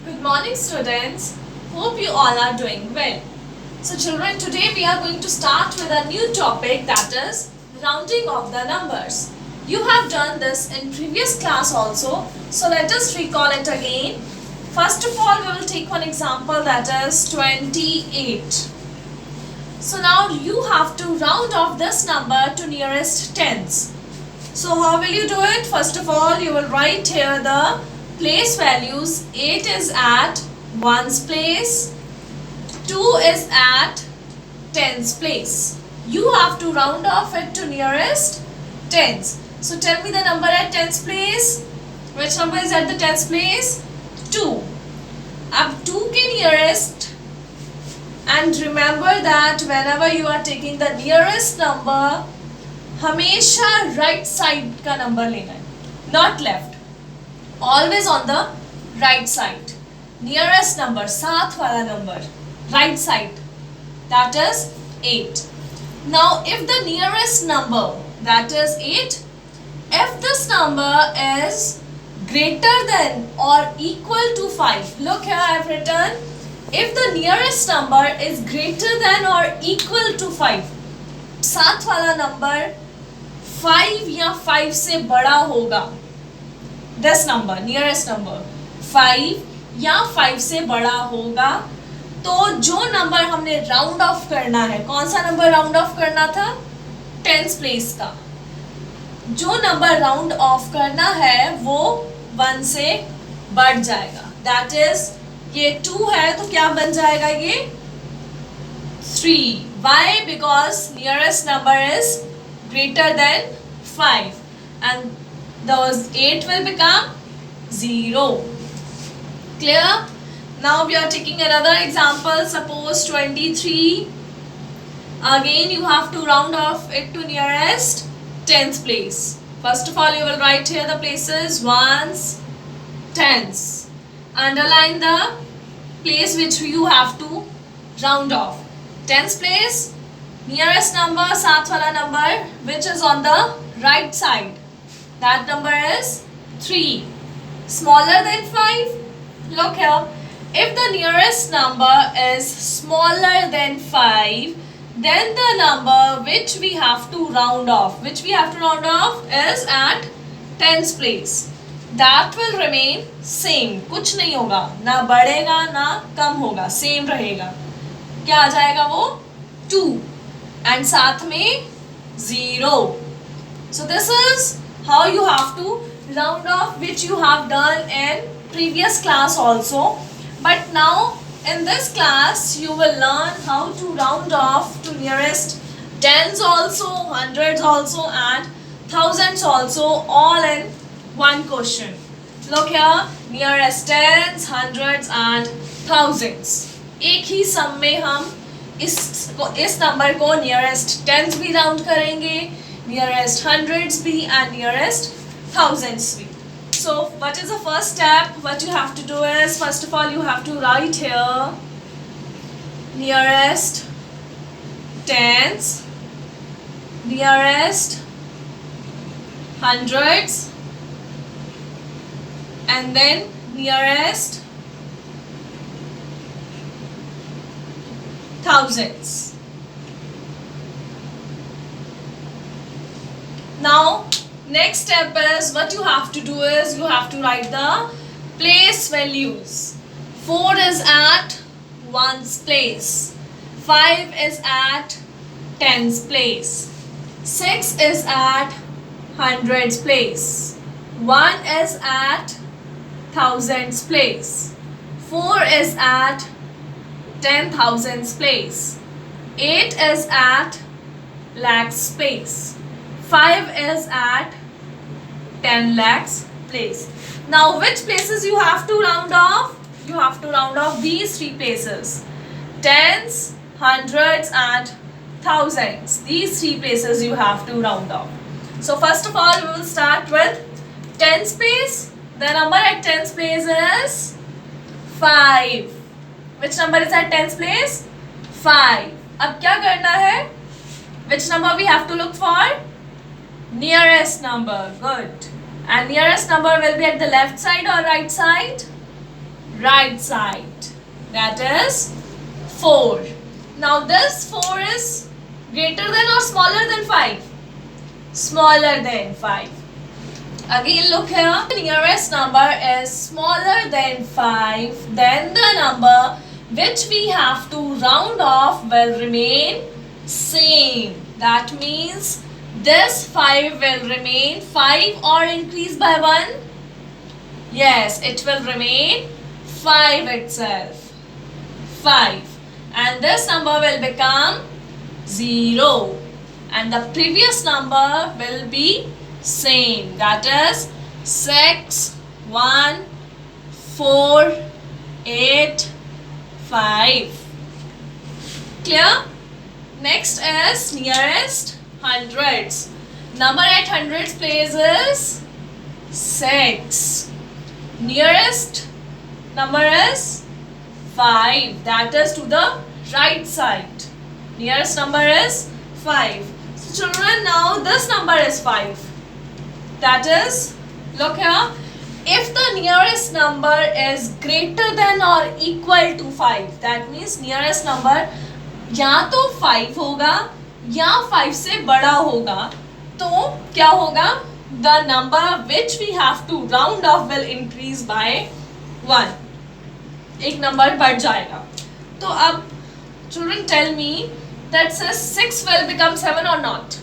Good morning, students. Hope you all are doing well. So children, today we are going to start with a new topic, that is rounding of the numbers. You have done this in previous class also. So let us recall it again. First of all, we will take one example, that is 28. So now you have to round off this number to nearest tens. So how will you do it? First of all, you will write here the place values. 8 is at 1's place, 2 is at 10's place. You have to round off it to nearest tens. So tell me the number at 10's place. Which number is at the 10's place? 2. अब 2 के nearest, and remember that whenever you are taking the nearest number, हमेशा right side का number लेना है, not left. Always on the right side. Nearest number, साथ वाला number, right side, that is 8. Now if the nearest number, that is 8, if this number is greater than or equal to 5, look here I have written, if the nearest number is greater than or equal to 5, साथ वाला number 5 या 5 से बड़ा होगा, this number, nearest number 5 या 5 से बड़ा होगा, तो जो नंबर हमने राउंड ऑफ करना है, कौन सा नंबर राउंड ऑफ करना था? 10th प्लेस का. जो नंबर राउंड ऑफ करना है वो 1 से बढ़ जाएगा. दैट इज, ये 2 है तो क्या बन जाएगा? ये 3. Why? Because nearest number is greater than 5 and those 8 will become 0. Clear? Now we are taking another example. Suppose 23. Again you have to round off it to nearest 10th place. First of all you will write here the places, 1's, 10's. Underline the place which you have to round off. 10th place, nearest number, साथ वाला number which is on the right side. That number is 3. Smaller than 5. Look here. If the nearest number is smaller than 5, then the number which we have to round off, is at 10th place. That will remain same. कुछ नहीं होगा, ना बढ़ेगा ना कम होगा, same रहेगा. क्या आ जाएगा वो? 2 and साथ में 0. So this is how you have to round off, which you have done in previous class also. But now in this class you will learn how to round off to nearest tens also, hundreds also and thousands also, all in one question. Look here, nearest tens, hundreds and thousands. एक ही सम में हम इस number को nearest tens भी round करेंगे, nearest hundreds भी and nearest thousands भी. So what is the first step? What you have to do is, first of all you have to write here nearest tens, nearest hundreds and then nearest thousands. Now next step is, what you have to do is, you have to write the place values. 4 is at 1's place, 5 is at 10's place, 6 is at 100's place, 1 is at 1000's place, 4 is at 10,000's place, 8 is at lakh's place, 5 is at 10 lakhs place. Now which places you have to round off? You have to round off these 3 places, tens, hundreds and thousands. These 3 places you have to round off. So first of all we will start with tens place. The number at tens place is 5. Which number is at tens place? 5. अब क्या करना है? Which number we have to look for? Nearest number. Good. And nearest number will be at the left side or right side? right side, that is 4. Now this 4 is greater than or smaller than 5? Smaller than 5. Again look here, the nearest number is smaller than 5, then the number which we have to round off will remain same. That means this 5 will remain 5 or increase by 1? Yes, it will remain 5 itself. 5. And this number will become 0. And the previous number will be same. That is 6, 1, 4, 8, 5. Clear? Next is nearest hundreds. Number at hundreds place is 6. Nearest number is 5. That is to the right side. Nearest number is 5. So children, now this number is 5. That is, look here, if the nearest number is greater than or equal to 5, that means nearest number या तो 5 होगा या 5 से बड़ा होगा, तो क्या होगा? The number which we have to round off will increase by 1. एक नंबर बढ़ जाएगा. तो अब children tell me that says 6 will become 7 or not?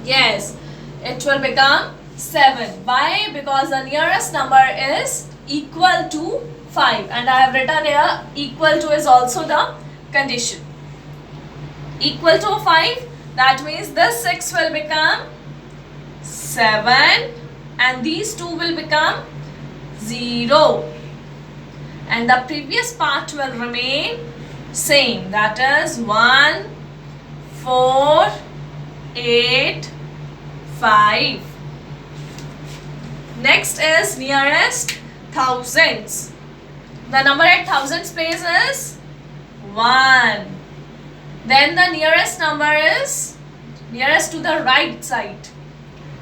Yes, it will become 7. Why? Because the nearest number is equal to 5, and I have written here equal to is also the condition. Equal to 5, that means this 6 will become 7 and these 2 will become 0, and the previous part will remain same, that is 1, 4, 8, 5. Next is nearest thousands. The number at thousands place is 1. Then the nearest number is nearest to the right side.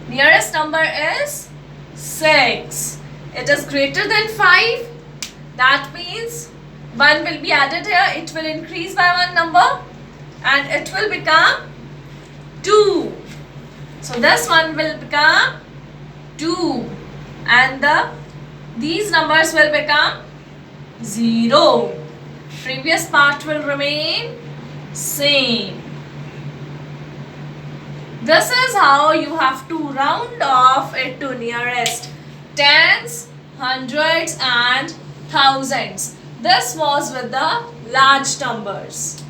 Nearest number is 6. It is greater than 5. That means 1 will be added here. It will increase by 1 number and it will become 2. So this one will become 2 and these numbers will become 0. Previous part will remain same. This is how you have to round off it to nearest tens, hundreds and thousands. This was with the large numbers.